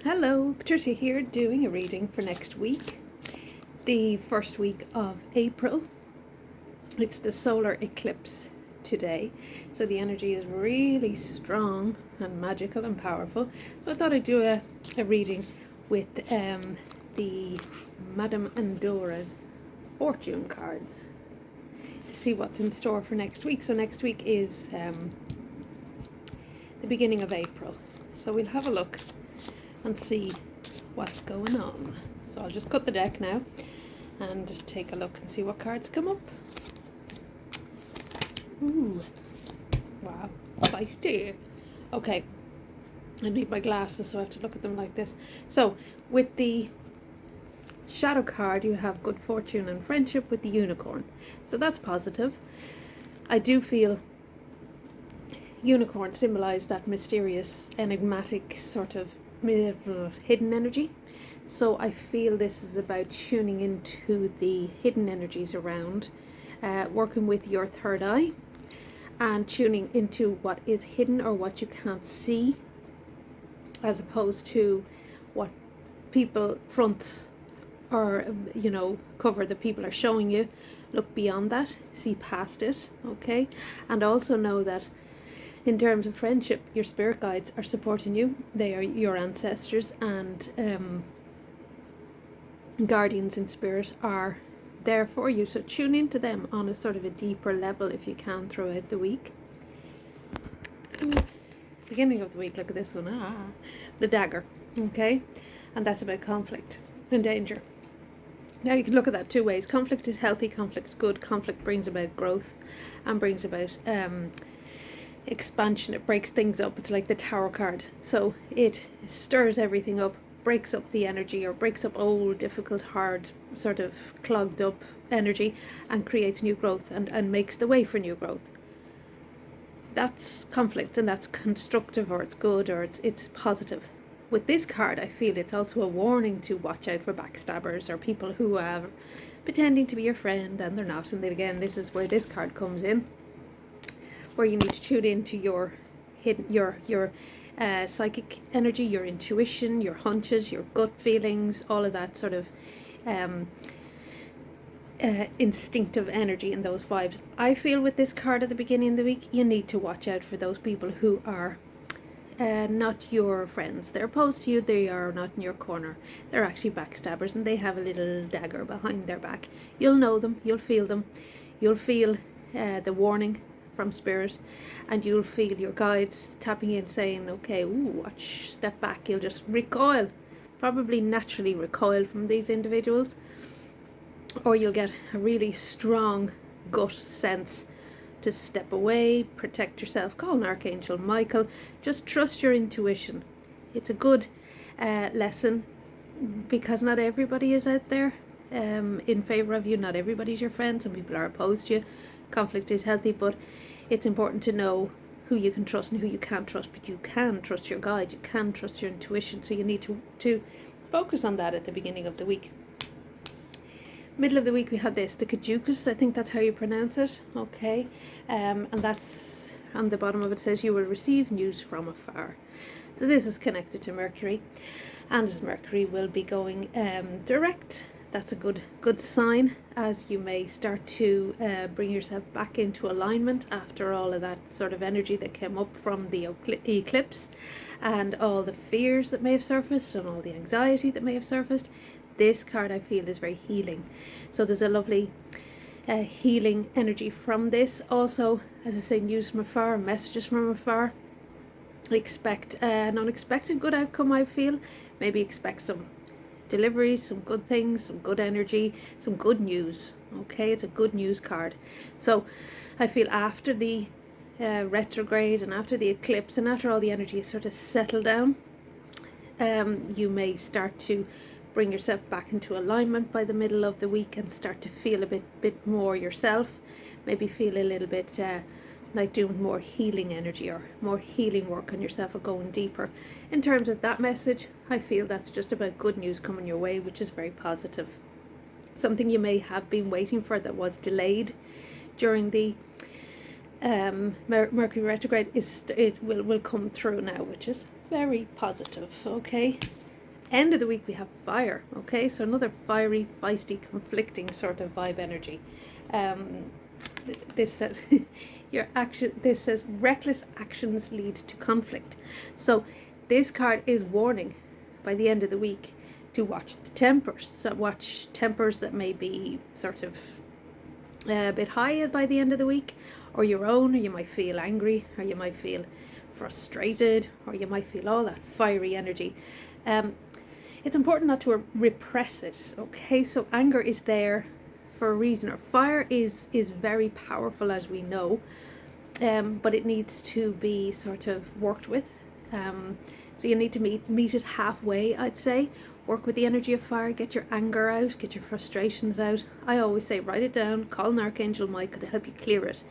Hello, Patricia here doing a reading for next week, the first week of April. It's the solar eclipse today, so the energy is really strong and magical and powerful. So I thought I'd do a reading with the Madame Andora's fortune cards to see what's in store for next week. So next week is the beginning of April, so we'll have a look and see what's going on. So I'll just cut the deck now and just take a look and see what cards come up. Ooh, wow, feisty. Okay, I need my glasses, so I have to look at them like this. So with the shadow card, you have good fortune and friendship with the unicorn, so that's positive. I do feel unicorn symbolize that mysterious, enigmatic sort of hidden energy. So I feel this is about tuning into the hidden energies around, working with your third eye and tuning into what is hidden or what you can't see, as opposed to what people front or cover that people are showing you. Look beyond that, see past it, okay? And also know that in terms of friendship, your spirit guides are supporting you. They are your ancestors, and guardians in spirit are there for you. So tune into them on a sort of a deeper level if you can throughout the week. Beginning of the week, look at this one. The dagger, okay? And that's about conflict and danger. Now you can look at that two ways. Conflict is healthy, conflict's good. Conflict brings about growth and brings about expansion. It breaks things up. It's like the Tower card, so it stirs everything up, breaks up the energy, or breaks up old, difficult, hard, sort of clogged up energy, and creates new growth and makes the way for new growth. That's conflict, and that's constructive, or it's good, or it's positive. With this card, I feel it's also a warning to watch out for backstabbers or people who are pretending to be your friend and they're not. And then again, this is where this card comes in, where you need to tune into your hidden, your psychic energy, your intuition, your hunches, your gut feelings, all of that sort of instinctive energy and those vibes. I feel with this card at the beginning of the week, you need to watch out for those people who are not your friends. They're opposed to you. They are not in your corner. They're actually backstabbers, and they have a little dagger behind their back. You'll know them. You'll feel them. You'll feel the warning from spirit, and you'll feel your guides tapping in saying, okay, watch, step back. You'll just recoil, probably naturally recoil from these individuals, or you'll get a really strong gut sense to step away, protect yourself, call an Archangel Michael, just trust your intuition. It's a good lesson, because not everybody is out there in favor of you. Not everybody's your friend. Some people are opposed to you. Conflict is healthy, but it's important to know who you can trust and who you can't trust. But you can trust your guide, you can trust your intuition, so you need to focus on that at the beginning of the week. Middle of the week we had this, the Caduceus, I think that's how you pronounce it, okay? And that's on the bottom of it, says you will receive news from afar. So this is connected to Mercury, and as Mercury will be going direct, that's a good sign, as you may start to bring yourself back into alignment after all of that sort of energy that came up from the eclipse, and all the fears that may have surfaced and all the anxiety that may have surfaced. This card, I feel, is very healing. So there's a lovely healing energy from this. Also, as I say, news from afar, messages from afar. Expect an unexpected good outcome, I feel. Maybe expect some deliveries, some good things, some good energy, some good news. Okay, it's a good news card. So I feel after the retrograde and after the eclipse and after all the energy sort of settle down, you may start to bring yourself back into alignment by the middle of the week and start to feel a bit more yourself. Maybe feel a little bit like doing more healing energy or more healing work on yourself, or going deeper. In terms of that message, I feel that's just about good news coming your way, which is very positive. Something you may have been waiting for that was delayed during the Mercury retrograde will come through now, which is very positive. Okay, end of the week we have fire. Okay, so another fiery, feisty, conflicting sort of vibe energy. This says this says reckless actions lead to conflict. So this card is warning by the end of the week to watch the tempers. So watch tempers that may be sort of a bit high by the end of the week, or your own, or you might feel angry, or you might feel frustrated, or you might feel all that fiery energy. It's important not to repress it. Okay, so anger is there for a reason, or fire is very powerful, as we know, but it needs to be sort of worked with. So you need to meet it halfway, I'd say. Work with the energy of fire, get your anger out, get your frustrations out. I always say write it down, call an Archangel Michael to help you clear it,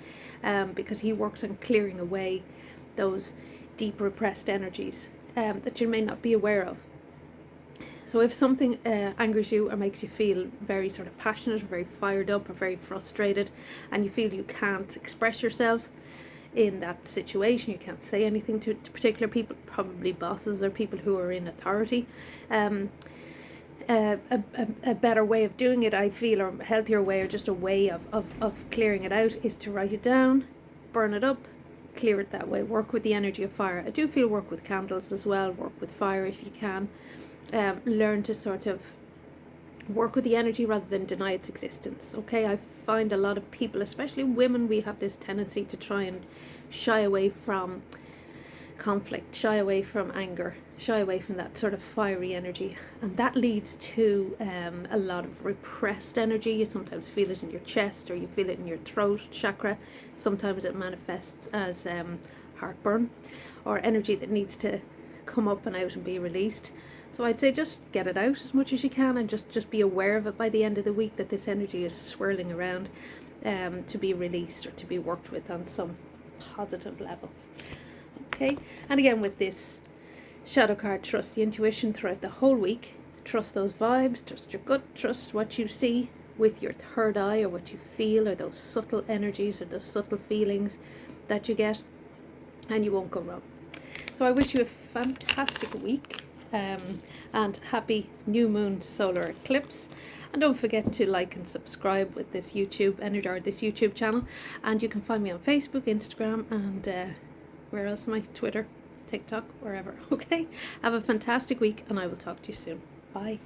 because he works on clearing away those deep repressed energies that you may not be aware of. So if something angers you or makes you feel very sort of passionate, or very fired up, or very frustrated, and you feel you can't express yourself in that situation, you can't say anything to particular people, probably bosses or people who are in authority, a better way of doing it, I feel, or a healthier way, or just a way of clearing it out, is to write it down, burn it up, clear it that way. Work with the energy of fire. I do feel work with candles as well, work with fire if you can. Learn to sort of work with the energy rather than deny its existence. Okay, I find a lot of people, especially women, we have this tendency to try and shy away from conflict, shy away from anger, shy away from that sort of fiery energy, and that leads to a lot of repressed energy. You sometimes feel it in your chest, or you feel it in your throat chakra. Sometimes it manifests as heartburn, or energy that needs to come up and out and be released. So I'd say just get it out as much as you can, and just be aware of it by the end of the week, that this energy is swirling around to be released or to be worked with on some positive level. Okay, and again with this shadow card, trust the intuition throughout the whole week. Trust those vibes, trust your gut, trust what you see with your third eye, or what you feel, or those subtle energies, or those subtle feelings that you get, and you won't go wrong. So I wish you a fantastic week. And happy new moon solar eclipse, and don't forget to like and subscribe with this YouTube channel, and you can find me on Facebook, Instagram, and where else am I? Twitter, TikTok, wherever. Okay, have a fantastic week, and I will talk to you soon. Bye.